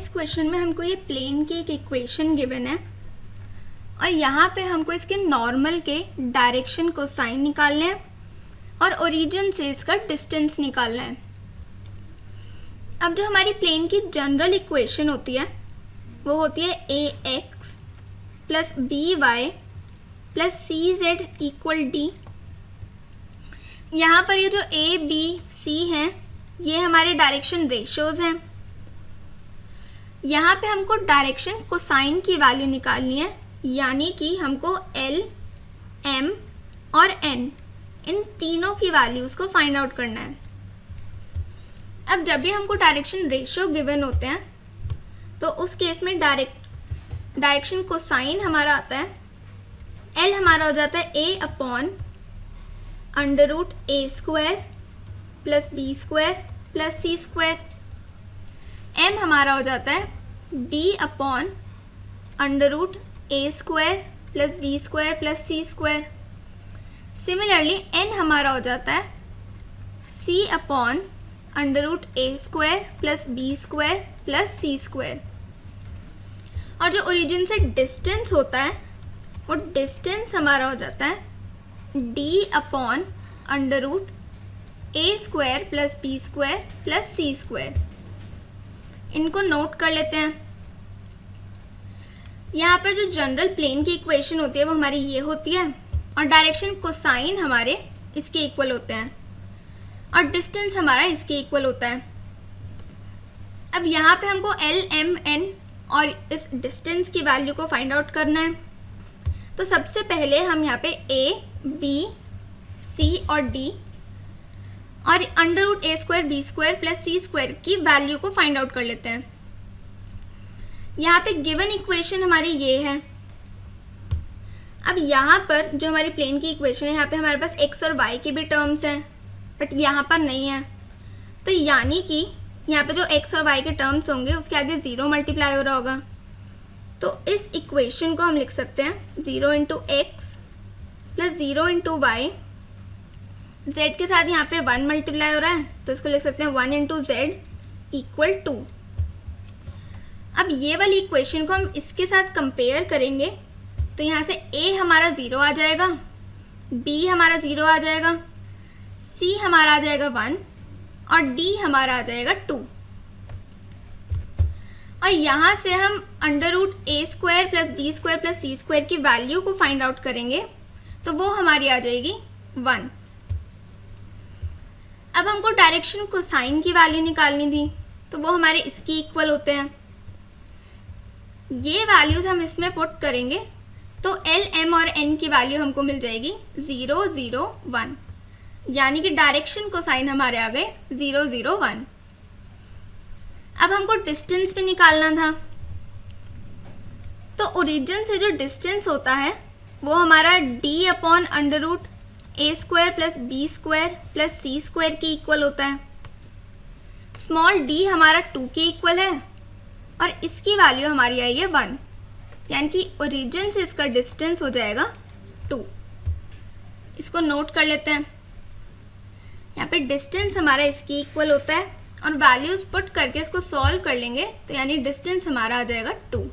इस क्वेश्चन में हमको ये प्लेन की एक इक्वेशन गिवन है और यहाँ पे हमको इसके नॉर्मल के डायरेक्शन को साइन निकालने हैं और ओरिजिन से इसका डिस्टेंस निकालना है। अब जो हमारी प्लेन की जनरल इक्वेशन होती है वो होती है ax plus by plus cz equal d। यहाँ पर ये जो a b c हैं ये हमारे डायरेक्शन रेशियोज हैं। यहाँ पे हमको डायरेक्शन कोसाइन की वैल्यू निकालनी है, यानी कि हमको L, M और N इन तीनों की वैल्यूज़ को फाइंड आउट करना है। अब जब भी हमको डायरेक्शन रेशियो गिवन होते हैं तो उस केस में डायरेक्शन कोसाइन हमारा आता है, L हमारा हो जाता है a upon under root a square plus b square plus c square. m हमारा हो जाता है b upon under root a square plus b square plus c square. Similarly n हमारा हो जाता है c upon under root a square plus b square plus c square. और जो ओरिजिन से डिस्टेंस होता है वो डिस्टेंस हमारा हो जाता है d upon under root a square plus b square plus c square. इनको नोट कर लेते हैं। यहाँ पे जो जनरल प्लेन की इक्वेशन होती है वो हमारी ये होती है और डायरेक्शन कोसाइन हमारे इसके इक्वल होते हैं और डिस्टेंस हमारा इसके इक्वल होता है। अब यहाँ पे हमको L, M, N और इस डिस्टेंस की वैल्यू को फाइंड आउट करना है। तो सबसे पहले हम यहाँ पे A, B, C और D और under root a square B square plus c square की वैल्यू को फाइंड आउट कर लेते हैं। यहाँ पे गिवन इक्वेशन हमारी ये है। अब यहाँ पर जो हमारी प्लेन की इक्वेशन है यहाँ पे हमारे पास x और y के भी टर्म्स हैं बट यहाँ पर नहीं है, तो यानी कि यहाँ पे जो x और y के टर्म्स होंगे उसके आगे 0 मल्टीप्लाई हो रहा होगा। तो इस इक्वेशन को हम लिख सकते हैं 0 into x plus 0 into y. z के साथ यहाँ पे 1 मल्टीप्लाई हो रहा है तो इसको लिख सकते हैं 1 इंटू जेड इक्वल 2। अब ये वाली इक्वेशन को हम इसके साथ कंपेयर करेंगे तो यहाँ से a हमारा 0 आ जाएगा, b हमारा 0 आ जाएगा, c हमारा आ जाएगा 1 और d हमारा आ जाएगा 2। और यहाँ से हम under root a square plus b square plus c square की वैल्यू को फाइंड आउट करेंगे तो वो हमारी आ जाएगी 1। अब हमको डायरेक्शन कोसाइन की वैल्यू निकालनी थी तो वो हमारे इसकी इक्वल होते हैं। ये वैल्यूज हम इसमें पुट करेंगे तो L, M और N की वैल्यू हमको मिल जाएगी 0, 0, 1, यानी कि डायरेक्शन कोसाइन हमारे आ गए 0, 0, 1। अब हमको डिस्टेंस भी निकालना था तो ओरिजिन से जो डिस्टेंस होता है वो हमारा d upon under root a square plus b square plus c square के इक्वल होता है। स्मॉल d हमारा 2 के इक्वल है और इसकी वैल्यू हमारी आई है 1, यानी कि ओरिजिन से इसका डिस्टेंस हो जाएगा 2। इसको नोट कर लेते हैं। यहाँ पे डिस्टेंस हमारा इसकी इक्वल होता है और वैल्यूज पुट करके इसको सॉल्व कर लेंगे तो यानी डिस्टेंस हमारा आ जाएगा 2।